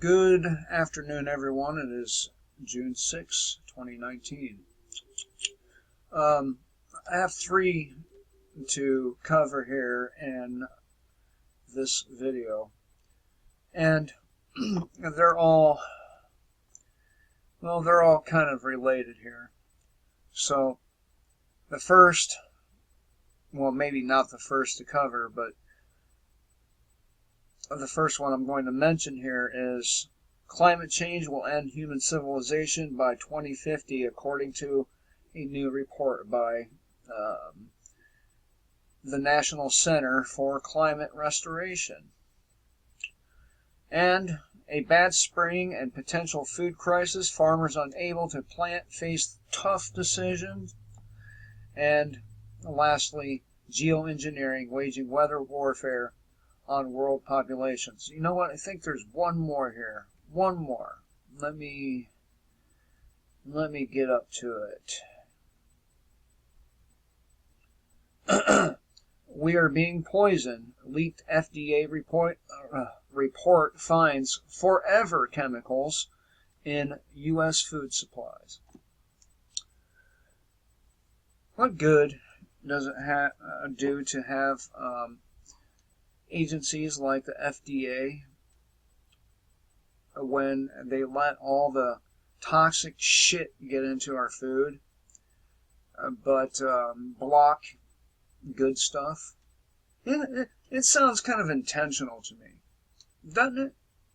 Good afternoon, everyone. It is June 6, 2019. I have three to cover here in this video, and they're all kind of related here. So the first, well, maybe not the first to cover, but the first one I'm going to mention here is climate change will end human civilization by 2050, according to a new report by the National Center for Climate Restoration. And a bad spring and potential food crisis, farmers unable to plant face tough decisions. And lastly, geoengineering waging weather warfare on world populations. You know what? I think there's one more here. One more. Let me get up to it. We are being poisoned. Leaked FDA report finds forever chemicals in U.S. food supplies. What good does it do to have agencies like the FDA when they let all the toxic shit get into our food, but block good stuff? It sounds kind of intentional to me, doesn't it?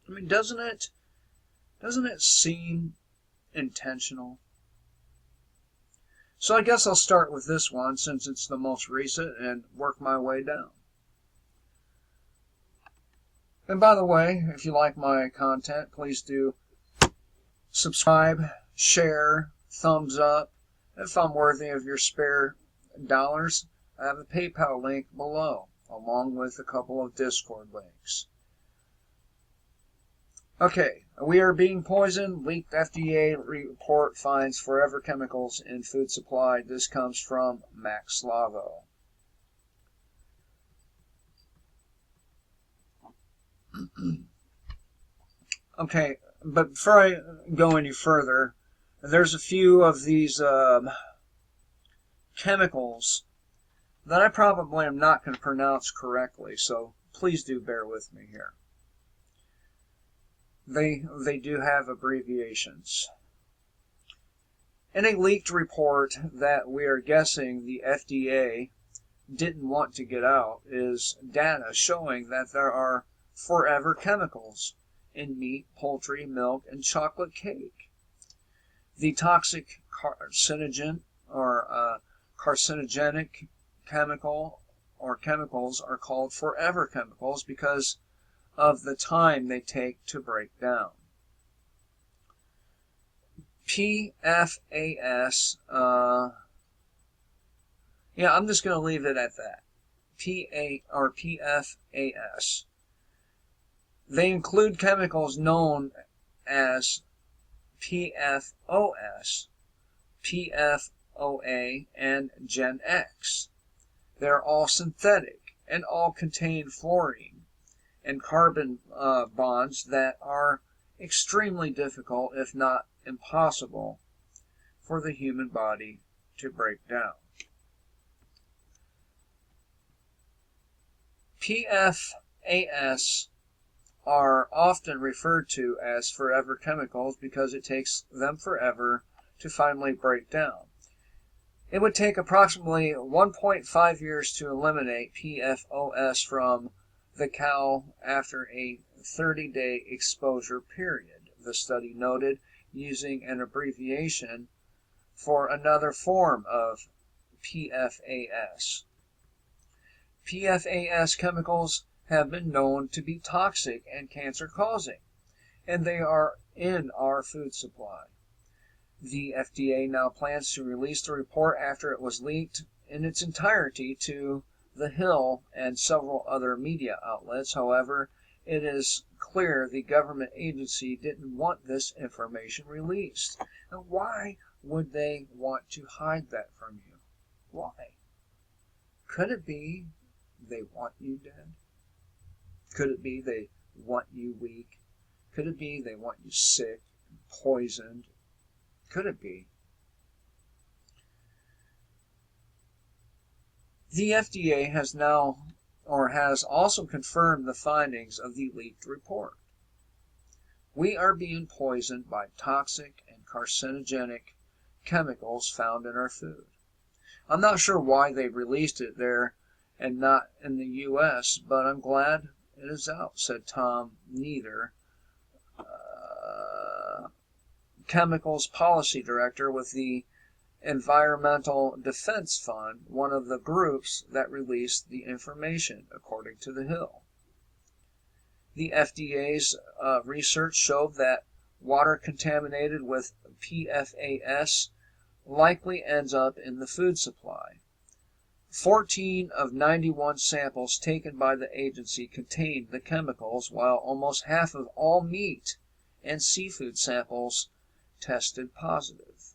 I mean, doesn't it seem intentional? So I guess I'll start with this one since it's the most recent and work my way down. And by the way, if you like my content, please do subscribe, share, thumbs up. If I'm worthy of your spare dollars, I have a PayPal link below, along with a couple of Discord links. Okay, we are being poisoned. Leaked FDA report finds forever chemicals in food supply. This comes from Max Slavo. Okay, but before I go any further, there's a few of these chemicals that I probably am not going to pronounce correctly, so please do bear with me here. They do have abbreviations. In a leaked report that we are guessing the FDA didn't want to get out is data showing that there are forever chemicals in meat, poultry, milk, and chocolate cake. The toxic carcinogen or carcinogenic chemical or chemicals are called forever chemicals because of the time they take to break down. PFAS, I'm just going to leave it at that. PFAS. They include chemicals known as PFOS, PFOA, and Gen X. They're all synthetic and all contain fluorine and carbon bonds that are extremely difficult, if not impossible, for the human body to break down. PFAS are often referred to as forever chemicals because it takes them forever to finally break down. It would take approximately 1.5 years to eliminate PFOS from the cow after a 30-day exposure period, the study noted, using an abbreviation for another form of PFAS. PFAS chemicals have been known to be toxic and cancer-causing, and they are in our food supply. The FDA now plans to release the report after it was leaked in its entirety to The Hill and several other media outlets. However, it is clear the government agency didn't want this information released. Now, why would they want to hide that from you? Why? Could it be they want you dead? Could it be they want you weak? Could it be they want you sick, poisoned? Could it be? The FDA has also confirmed the findings of the leaked report. We are being poisoned by toxic and carcinogenic chemicals found in our food. I'm not sure why they released it there and not in the U.S., but I'm glad it is out, said Tom Neither, Chemicals Policy Director with the Environmental Defense Fund, one of the groups that released the information, according to The Hill. The FDA's research showed that water contaminated with PFAS likely ends up in the food supply. 14 of 91 samples taken by the agency contained the chemicals, while almost half of all meat and seafood samples tested positive.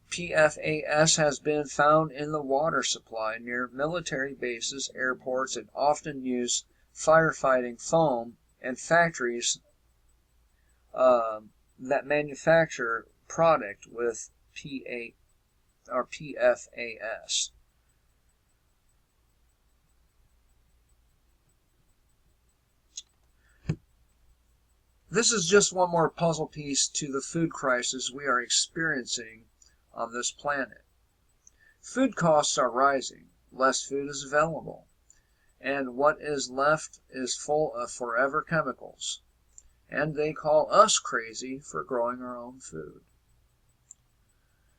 PFAS has been found in the water supply near military bases, airports, and often used firefighting foam and factories that manufacture product with PFAS. This is just one more puzzle piece to the food crisis we are experiencing on this planet. Food costs are rising, less food is available, and what is left is full of forever chemicals. And they call us crazy for growing our own food.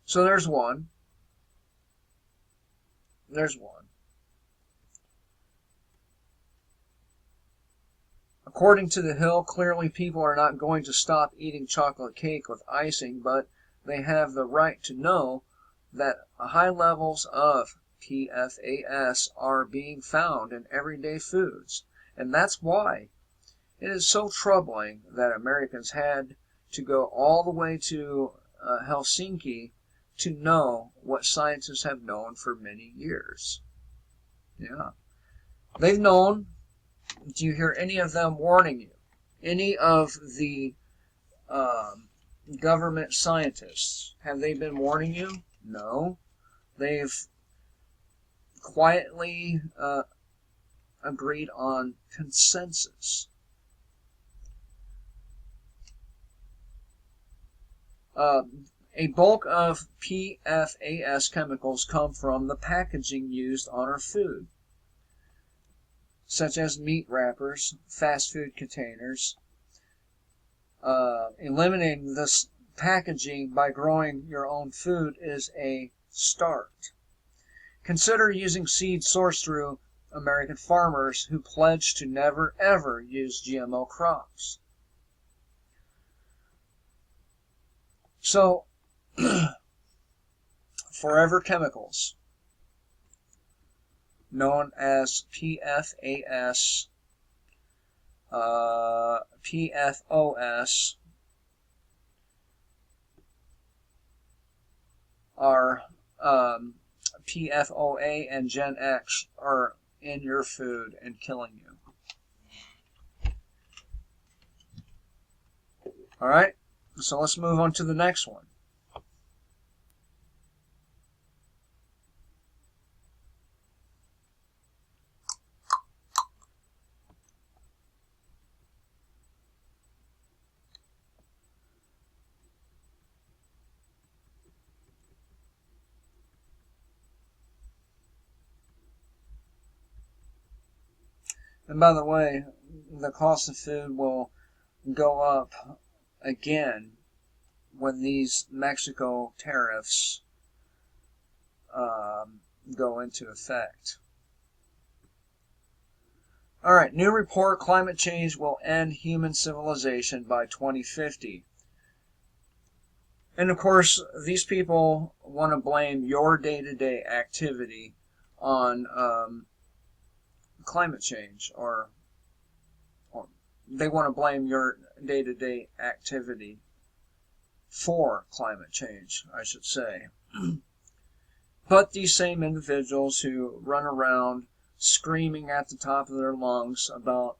So there's one. According to The Hill, clearly people are not going to stop eating chocolate cake with icing, but they have the right to know that high levels of PFAS are being found in everyday foods. And that's why it is so troubling that Americans had to go all the way to Helsinki to know what scientists have known for many years. Yeah. They've known. Do you hear any of them warning you? Any of the government scientists, have they been warning you? No. They've quietly agreed on consensus. A bulk of PFAS chemicals come from the packaging used on our food, such as meat wrappers, fast food containers. Eliminating this packaging by growing your own food is a start. Consider using seeds sourced through American farmers who pledge to never ever use GMO crops. So, forever chemicals, known as PFAS, PFOS, are PFOA and Gen X are in your food and killing you. All right, so let's move on to the next one. And by the way, the cost of food will go up again when these Mexico tariffs go into effect. All right, new report, climate change will end human civilization by 2050. And of course, these people want to blame your day-to-day activity on climate change, or they want to blame your day-to-day activity for climate change, I should say. But these same individuals who run around screaming at the top of their lungs about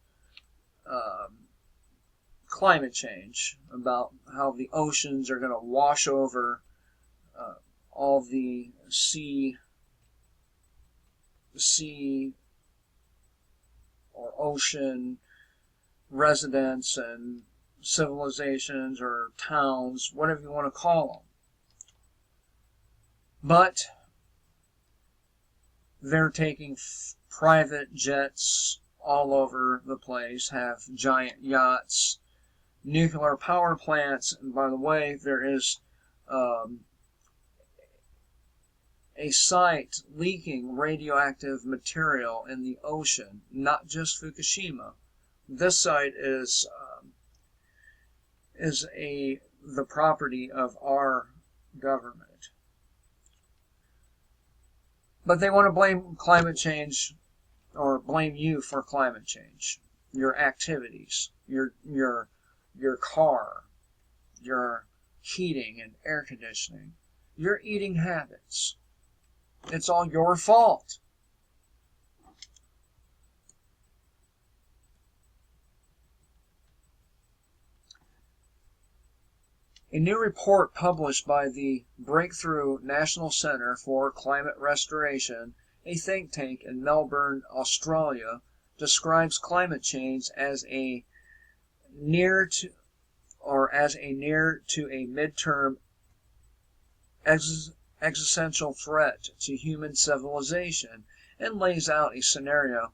climate change, about how the oceans are going to wash over all the sea or ocean residents and civilizations or towns, whatever you want to call them. But they're taking private jets all over the place, have giant yachts, nuclear power plants, and by the way, there is a site leaking radioactive material in the ocean, not just Fukushima. This site is the property of our government. But they want to blame climate change, or blame you for climate change. Your activities, your car, your heating and air conditioning, your eating habits. It's all your fault. A new report published by the Breakthrough National Centre for Climate Restoration, a think tank in Melbourne, Australia, describes climate change as a near to a midterm existential threat to human civilization, and lays out a scenario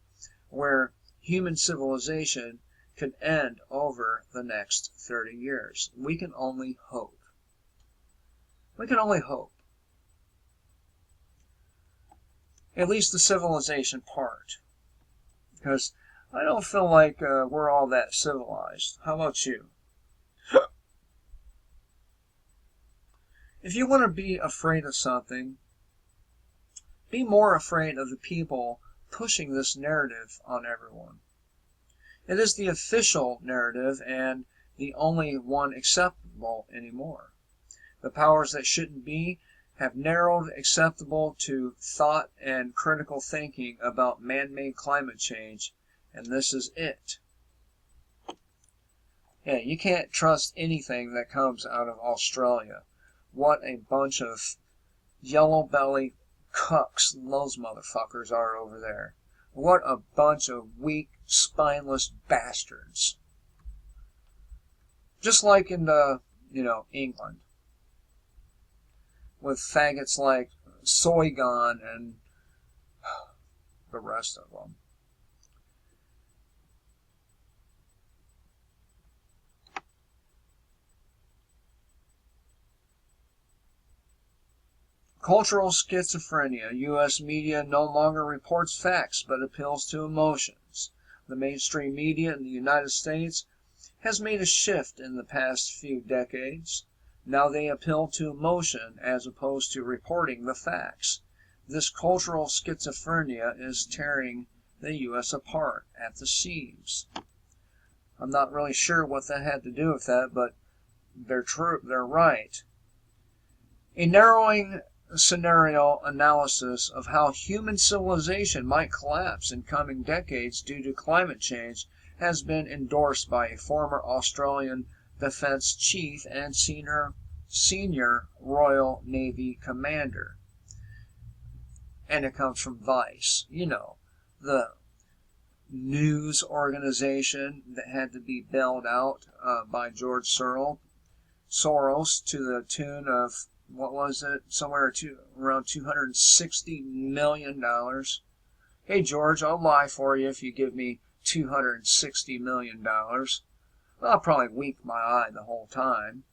where human civilization could end over the next 30 years. We can only hope. We can only hope. At least the civilization part. Because I don't feel like we're all that civilized. How about you? If you want to be afraid of something, be more afraid of the people pushing this narrative on everyone. It is the official narrative and the only one acceptable anymore. The powers that shouldn't be have narrowed acceptable to thought and critical thinking about man-made climate change, and this is it. Yeah, you can't trust anything that comes out of Australia. What a bunch of yellow-bellied cucks those motherfuckers are over there. What a bunch of weak, spineless bastards. Just like in England, with faggots like Soygon and the rest of them. Cultural schizophrenia. U.S. media no longer reports facts but appeals to emotions. The mainstream media in the United States has made a shift in the past few decades. Now they appeal to emotion as opposed to reporting the facts. This cultural schizophrenia is tearing the U.S. apart at the seams. I'm not really sure what that had to do with that, but they're right. A narrowing scenario analysis of how human civilization might collapse in coming decades due to climate change has been endorsed by a former Australian defense chief and senior Royal Navy commander. And it comes from Vice, the news organization that had to be bailed out by George Soros to the tune of, what was it, around $260 million. Hey, George, I'll lie for you if you give me $260 million. I'll probably wink my eye the whole time.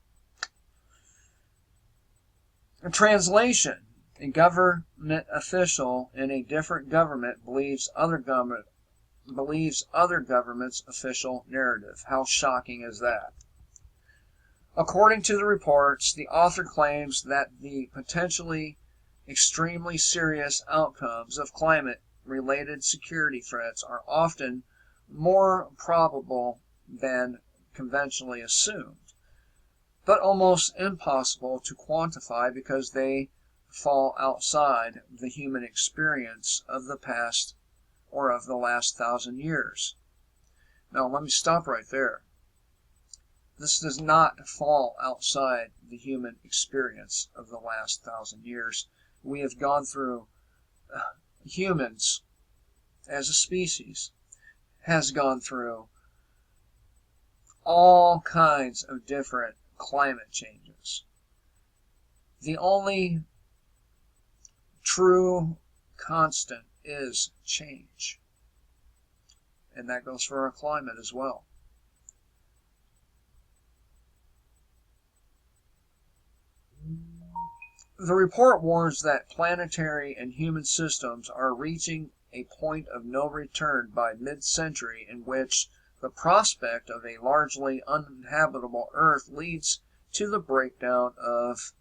A translation. A government official in a different government believes other government's official narrative. How shocking is that? According to the reports, the author claims that the potentially extremely serious outcomes of climate-related security threats are often more probable than conventionally assumed, but almost impossible to quantify because they fall outside the human experience of the past or of the last 1,000 years. Now, let me stop right there. This does not fall outside the human experience of the last 1,000 years. We have gone through, humans as a species, has gone through all kinds of different climate changes. The only true constant is change. And that goes for our climate as well. The report warns that planetary and human systems are reaching a point of no return by mid-century, in which the prospect of a largely uninhabitable Earth leads to the breakdown of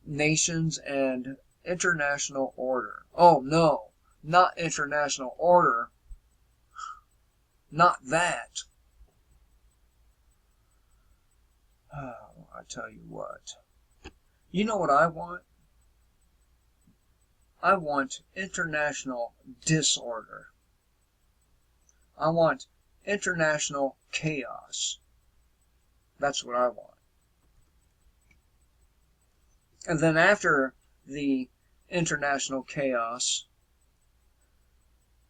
nations and international order. Oh no, not international order. Not that. Oh, I tell you what. You know what I want? I want international disorder. I want international chaos. That's what I want. And then after the international chaos,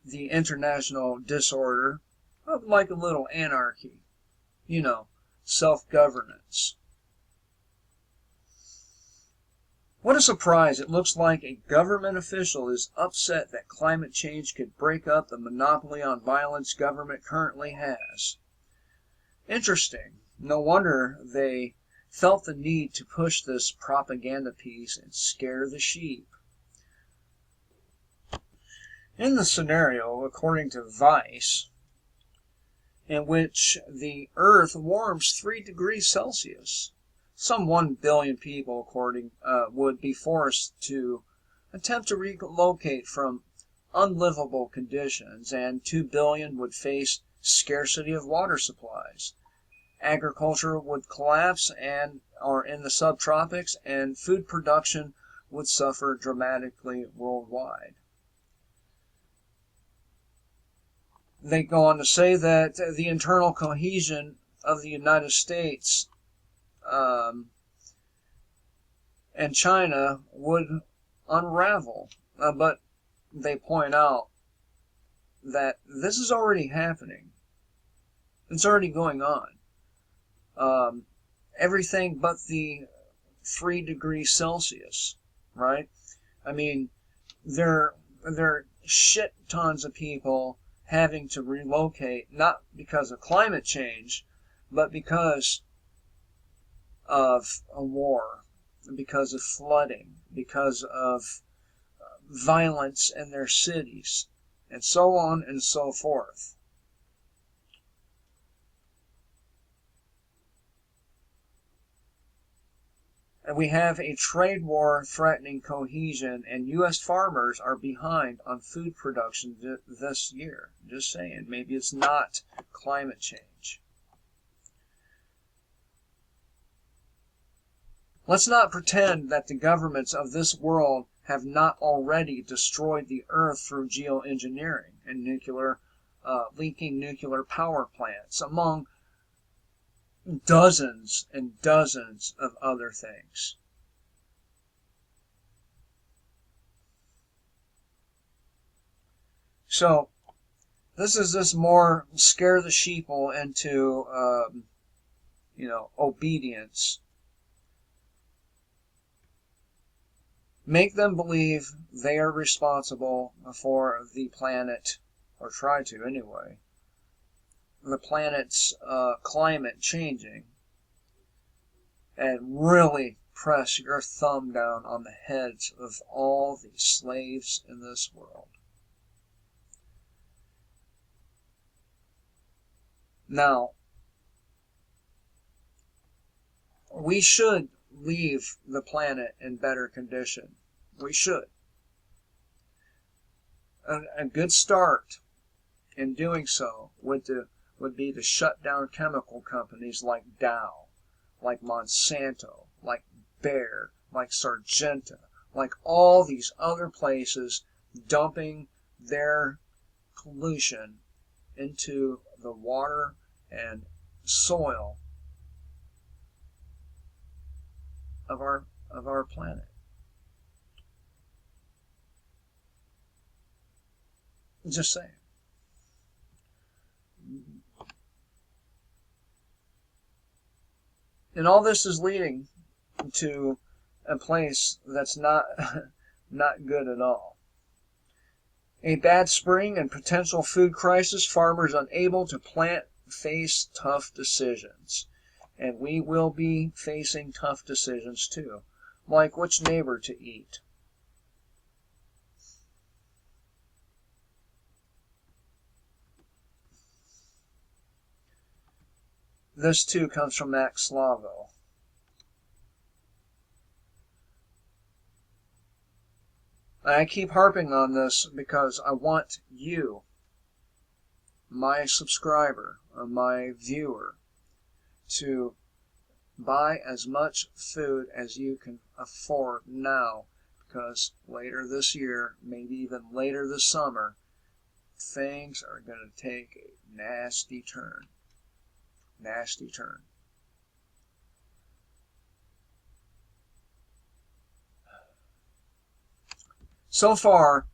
the international disorder, I'd like a little anarchy. You know, self-governance. What a surprise. It looks like a government official is upset that climate change could break up the monopoly on violence government currently has. Interesting. No wonder they felt the need to push this propaganda piece and scare the sheep. In the scenario, according to Vice, in which the Earth warms 3 degrees Celsius, some 1 billion people, would be forced to attempt to relocate from unlivable conditions, and 2 billion would face scarcity of water supplies. Agriculture would collapse or in the subtropics, and food production would suffer dramatically worldwide. They go on to say that the internal cohesion of the United States and China would unravel. But they point out that this is already happening. It's already going on. Everything but the 3 degrees Celsius, right? I mean, there are shit tons of people having to relocate, not because of climate change, but because of a war, because of flooding, because of violence in their cities, and so on and so forth. And we have a trade war threatening cohesion, and U.S. farmers are behind on food production this year. Just saying, maybe it's not climate change. Let's not pretend that the governments of this world have not already destroyed the Earth through geoengineering and leaking nuclear power plants, among dozens and dozens of other things. So, this is this more scare the sheeple into, obedience. Make them believe they are responsible for the planet, or try to anyway, the planet's climate changing, and really press your thumb down on the heads of all the slaves in this world. Now, we should leave the planet in better condition. We should. A good start in doing so would be to shut down chemical companies like Dow, like Monsanto, like Bayer, like Sargenta, like all these other places dumping their pollution into the water and soil of our planet. Just saying. And all this is leading to a place that's not not good at all. A bad spring and potential food crisis, farmers unable to plant face tough decisions. And we will be facing tough decisions too, like which neighbor to eat. This too comes from Max Slavo. I keep harping on this because I want you, my subscriber, or my viewer, to buy as much food as you can afford now, because later this year, maybe even later this summer, things are going to take a nasty turn. Nasty turn. So far,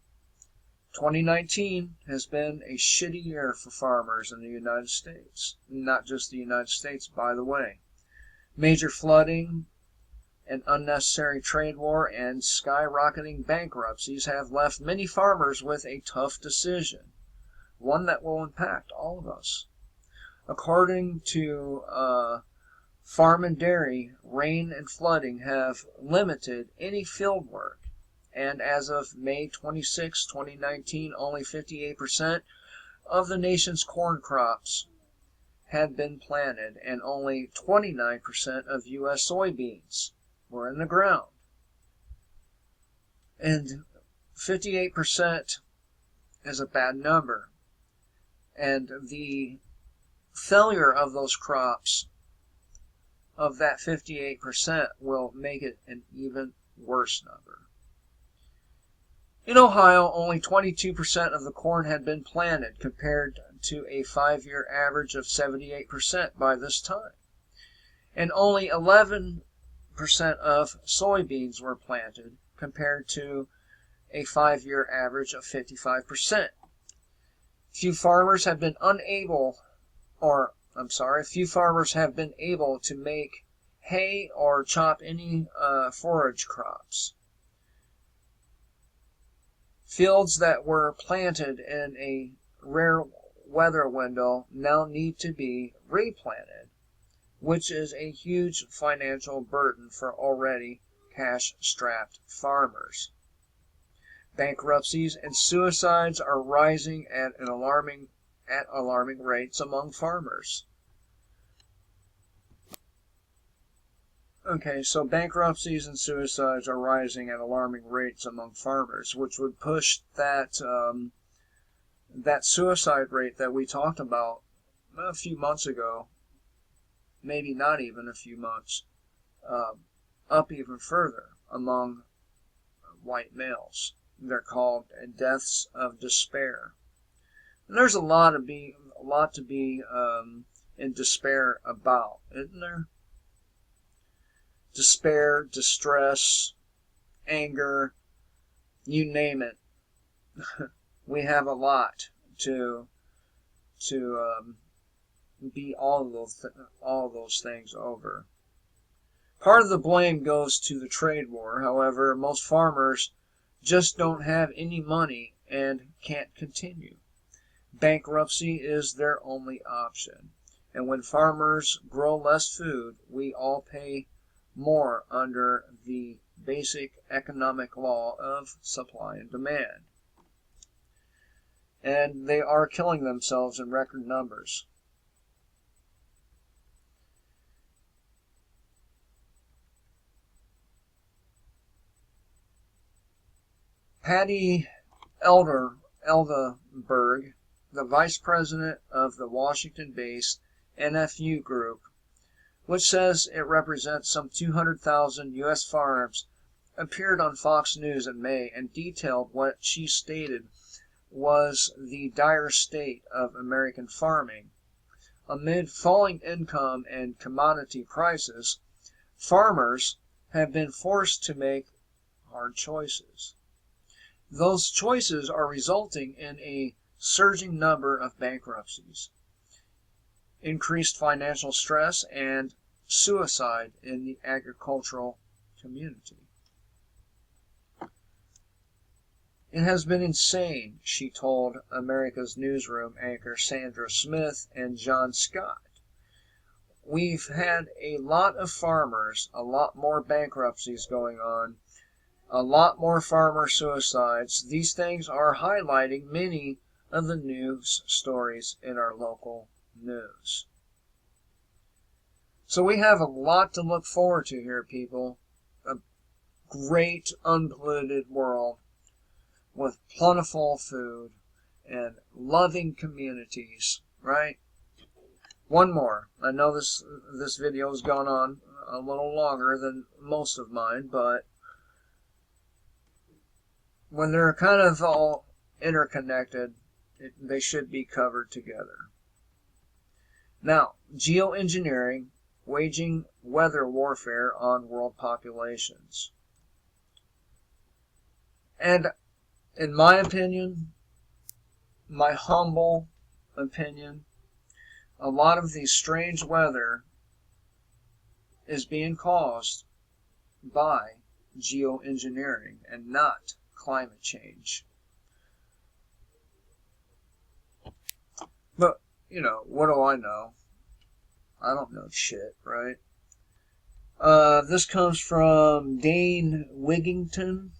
2019 has been a shitty year for farmers in the United States. Not just the United States, by the way. Major flooding, an unnecessary trade war, and skyrocketing bankruptcies have left many farmers with a tough decision, one that will impact all of us. According to Farm and Dairy, rain and flooding have limited any field work. And as of May 26, 2019, only 58% of the nation's corn crops had been planted, and only 29% of U.S. soybeans were in the ground. And 58% is a bad number. And the failure of those crops, of that 58%, will make it an even worse number. In Ohio, only 22% of the corn had been planted, compared to a 5-year average of 78% by this time. And only 11% of soybeans were planted, compared to a 5-year average of 55%. Few farmers have been able to make hay or chop any forage crops. Fields that were planted in a rare weather window now need to be replanted, which is a huge financial burden for already cash-strapped farmers. Bankruptcies and suicides are rising at alarming rates among farmers. Okay, so bankruptcies and suicides are rising at alarming rates among farmers, which would push that suicide rate that we talked about a few months ago, maybe not even a few months, up even further among white males. They're called deaths of despair. And there's a lot to be in despair about, isn't there? Despair, distress, anger, you name it. We have a lot to be all of those things over. Part of the blame goes to the trade war. However, most farmers just don't have any money and can't continue. Bankruptcy is their only option. And when farmers grow less food, we all pay more under the basic economic law of supply and demand. And they are killing themselves in record numbers. Patty Eldeberg, the vice president of the Washington-based NFU group, which says it represents some 200,000 U.S. farms, appeared on Fox News in May and detailed what she stated was the dire state of American farming. Amid falling income and commodity prices, farmers have been forced to make hard choices. Those choices are resulting in a surging number of bankruptcies, increased financial stress, and suicide in the agricultural community. It has been insane, she told America's Newsroom anchor Sandra Smith and John Scott. We've had a lot of farmers, a lot more bankruptcies going on, a lot more farmer suicides. These things are highlighting many of the news stories in our local news. So we have a lot to look forward to here, people. A great unpolluted world with plentiful food and loving communities, right? One more. I know this video has gone on a little longer than most of mine, but when they're kind of all interconnected, they should be covered together. Now, geoengineering, waging weather warfare on world populations. And in my opinion, my humble opinion, a lot of the strange weather is being caused by geoengineering and not climate change. But, what do I know? I don't know shit, right? This comes from Dane Wigington.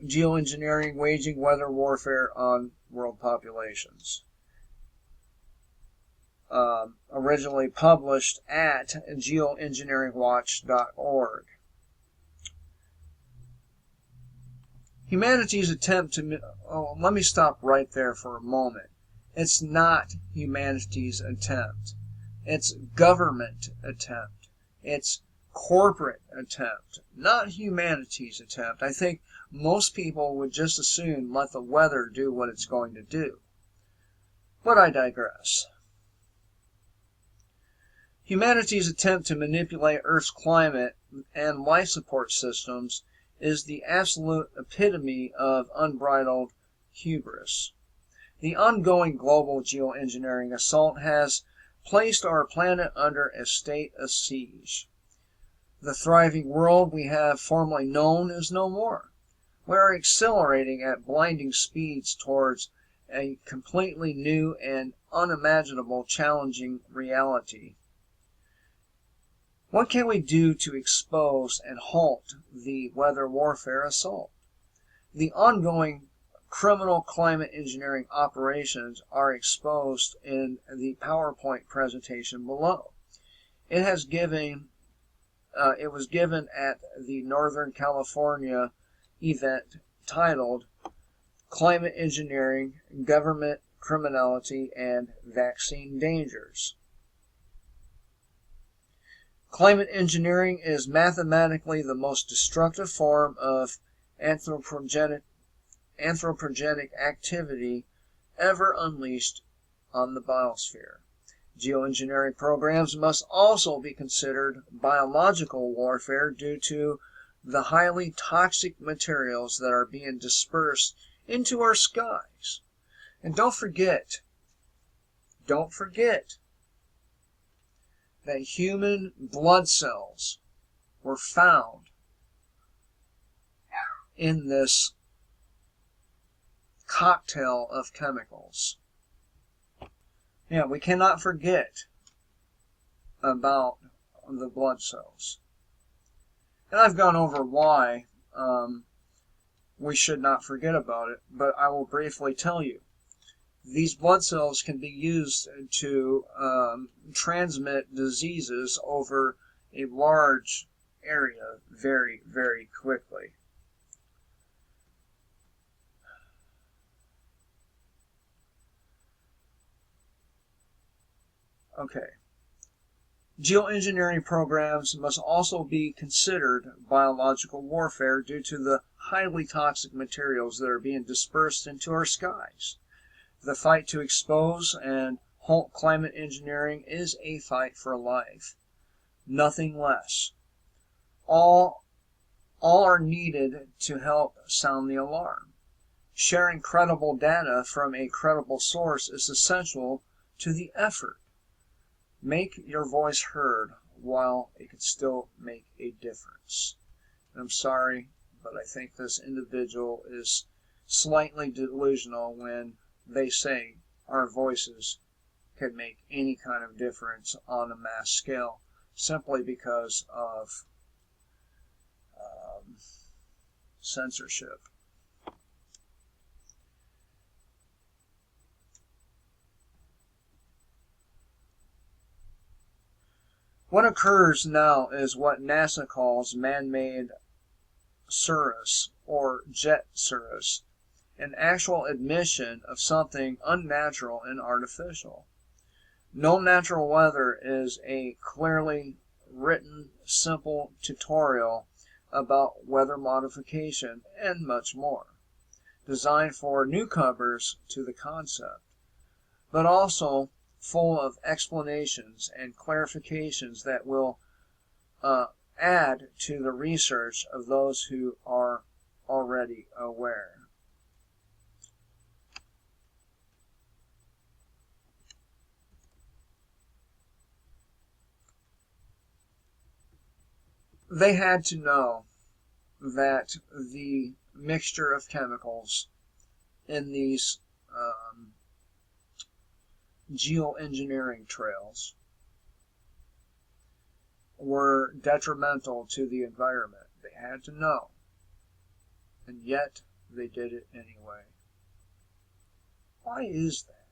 Geoengineering, waging weather warfare on world populations. Originally published at geoengineeringwatch.org. Humanity's attempt to... let me stop right there for a moment. It's not humanity's attempt. It's government attempt. It's corporate attempt, not humanity's attempt. I think most people would just as soon let the weather do what it's going to do. But I digress. Humanity's attempt to manipulate Earth's climate and life support systems is the absolute epitome of unbridled hubris. The ongoing global geoengineering assault has placed our planet under a state of siege. The thriving world we have formerly known is no more. We are accelerating at blinding speeds towards a completely new and unimaginable challenging reality. What can we do to expose and halt the weather warfare assault? The ongoing criminal climate engineering operations are exposed in the PowerPoint presentation below. It was given at the Northern California event titled Climate Engineering, Government Criminality, and Vaccine Dangers. Climate engineering is mathematically the most destructive form of anthropogenic activity ever unleashed on the biosphere. Geoengineering programs must also be considered biological warfare due to the highly toxic materials that are being dispersed into our skies. And don't forget that human blood cells were found in this cocktail of chemicals. Yeah, we cannot forget about the blood cells. And I've gone over why we should not forget about it, but I will briefly tell you. These blood cells can be used to transmit diseases over a large area very, very quickly. Okay. Geoengineering programs must also be considered biological warfare due to the highly toxic materials that are being dispersed into our skies. The fight to expose and halt climate engineering is a fight for life, nothing less. All are needed to help sound the alarm. Sharing credible data from a credible source is essential to the effort. Make your voice heard while it can still make a difference. I'm sorry, but I think this individual is slightly delusional when they say our voices can make any kind of difference on a mass scale simply because of censorship. What occurs now is what NASA calls man-made cirrus or jet cirrus, an actual admission of something unnatural and artificial. No natural weather is a clearly written, simple tutorial about weather modification and much more, designed for newcomers to the concept, but also full of explanations and clarifications that will add to the research of those who are already aware. They had to know that the mixture of chemicals in these geoengineering trails were detrimental to the environment. They had to know, and yet they did it anyway. Why is that?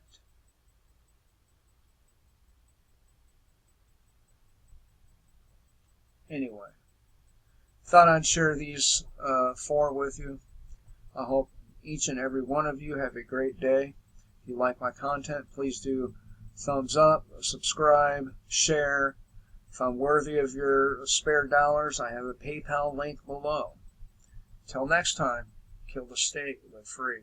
Anyway, thought I'd share these four with you. I hope each and every one of you have a great day. If you like my content, please do thumbs up, subscribe, share. If I'm worthy of your spare dollars, I have a PayPal link below. Till next time, kill the state, live free.